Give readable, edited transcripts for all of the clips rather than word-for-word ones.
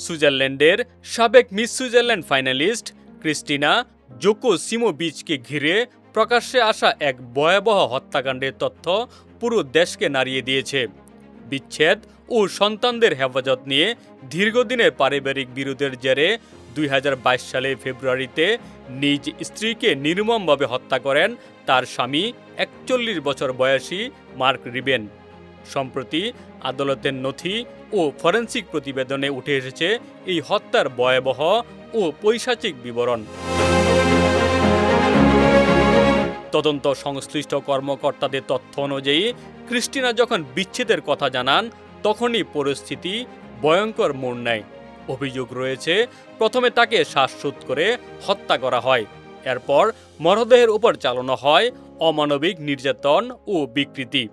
সুইজারল্যান্ডের সাবেক miss Switzerland finalist Christina জোকোসিমোভিচকে ঘিরে প্রকাশ্যে আসা এক ভয়াবহ হত্যাকাণ্ডের তথ্য পুরো দেশকে নাড়িয়ে দিয়েছে। বিচ্ছেদ ও সন্তানদের হেফাজত নিয়ে দীর্ঘদিনের পারিবারিক বিরোধের জেরে 2022 সালের ফেব্রুয়ারিতে নিজ স্ত্রীকে নির্মমভাবে হত্যা করেন তার স্বামী 41 বছর বয়সী মার্ক রিবেন। সম্প্রতি আদালতের নথি ও ফরেনসিক প্রতিবেদনে উঠে এসেছে এই হত্যার ভয়াবহ ও পৈশাচিক বিবরণ। তদন্ত সংশ্লিষ্ট কর্মকর্তাদের তথ্য অনুযায়ী ক্রিস্টিনা যখন বিচ্ছেদের কথা জানান তখনই পরিস্থিতি ভয়ঙ্কর মোড় নেয়। অভিযোগ রয়েছে প্রথমে তাকে শ্বাসরোধ করে হত্যা করা হয়, এরপর মরদেহের উপর চালানো হয় অমানবিক নির্যাতন ও বিকৃতি।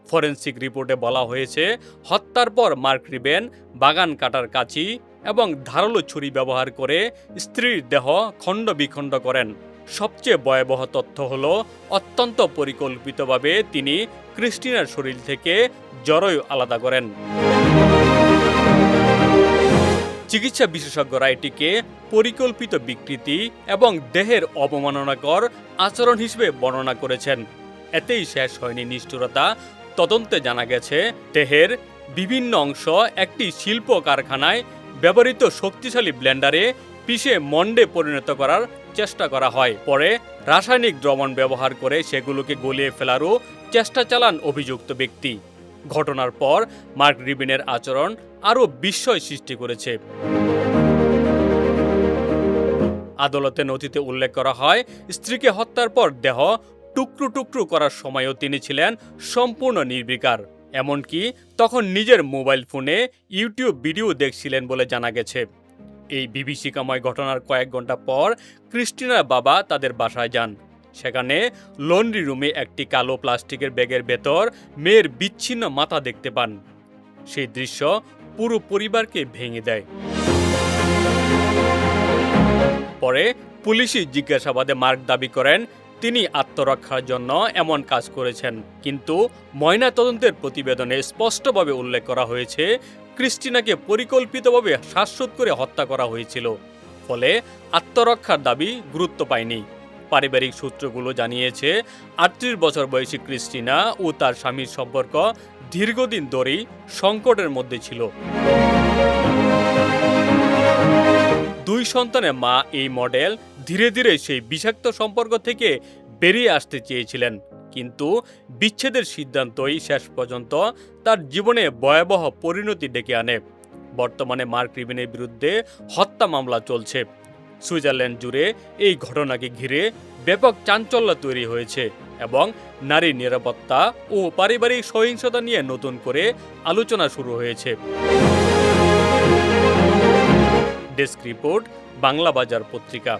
ফরেনসিক রিপোর্টে বলা হয়েছে হত্যার পর মার্ক রিবেন বাগান কাটার কাঁচি এবং ধারালো ছুরি ব্যবহার করে স্ত্রীর দেহ খণ্ড বিখণ্ড করেন। সবচেয়ে ভয়াবহ তথ্য হলো অত্যন্ত পরিকল্পিতভাবে তিনি ক্রিস্টিনার শরীর থেকে জরায়ু আলাদা করেন। চিকিৎসা বিশেষজ্ঞরা এটিকে পরিকল্পিত বিকৃতি এবং দেহের অবমাননাকর আচরণ হিসেবে বর্ণনা করেছেন। এতেই শেষ হয়নি নিষ্ঠুরতা। তদন্তে জানা গেছে দেহের বিভিন্ন অংশ একটি শিল্প কারখানায় ব্যবহৃত শক্তিশালী ব্লেন্ডারে পিষে মন্ডে পরিণত করার চেষ্টা করা হয়। পরে রাসায়নিক দ্রবণ ব্যবহার করে সেগুলোকে গলিয়ে ফেলারও চেষ্টা চালান অভিযুক্ত ব্যক্তি। ঘটনার পর মার্ক রিবেনের আচরণ আরও বিস্ময় সৃষ্টি করেছে। আদালতে নথিতে উল্লেখ করা হয় স্ত্রীকে হত্যার পর দেহ টুকরো টুকরো করার সময়ও তিনি ছিলেন সম্পূর্ণ নির্বিকার। এমনকি তখন নিজের মোবাইল ফোনে ইউটিউব ভিডিও দেখছিলেন বলে জানা গেছে। এই বিভীষিকাময় ঘটনার কয়েক ঘন্টা পর ক্রিস্টিনার বাবা তাদের বাসায় যান। সেখানে লন্ড্রি রুমে একটি কালো প্লাস্টিকের ব্যাগের ভেতর মেয়ের বিচ্ছিন্ন মাথা দেখতে পান। সেই দৃশ্য পুরো পরিবারকে ভেঙে দেয়। পরে পুলিশি জিজ্ঞাসাবাদে মার্ক দাবি করেন তিনি আত্মরক্ষার জন্য এমন কাজ করেছেন, কিন্তু ময়নাতদন্তের প্রতিবেদনে স্পষ্টভাবে উল্লেখ করা হয়েছে ক্রিস্টিনাকে পরিকল্পিতভাবে শ্বাসরোধ করে হত্যা করা হয়েছিল। ফলে আত্মরক্ষার দাবি গুরুত্ব পায়নি। পারিবারিক সূত্রগুলো জানিয়েছে 38 বছর বয়সী ক্রিস্টিনা ও তার স্বামীর সম্পর্ক দীর্ঘদিন ধরেই সংকটের মধ্যে ছিল। 2 সন্তানের মা এই মডেল ধীরে ধীরে সেই বিষাক্ত সম্পর্ক থেকে বেরিয়ে আসতে চেয়েছিলেন, কিন্তু বিচ্ছেদের সিদ্ধান্তই শেষ পর্যন্ত তার জীবনে ভয়াবহ পরিণতি ডেকে আনে। বর্তমানে মার্ক রিবেনের বিরুদ্ধে হত্যা মামলা চলছে। সুইজারল্যান্ড জুড়ে এই ঘটনাকে ঘিরে ব্যাপক চাঞ্চল্য তৈরি হয়েছে এবং নারীর নিরাপত্তা ও পারিবারিক সহিংসতা নিয়ে নতুন করে আলোচনা শুরু হয়েছে। ডেস্ক রিপোর্ট, বাংলা বাজার পত্রিকা।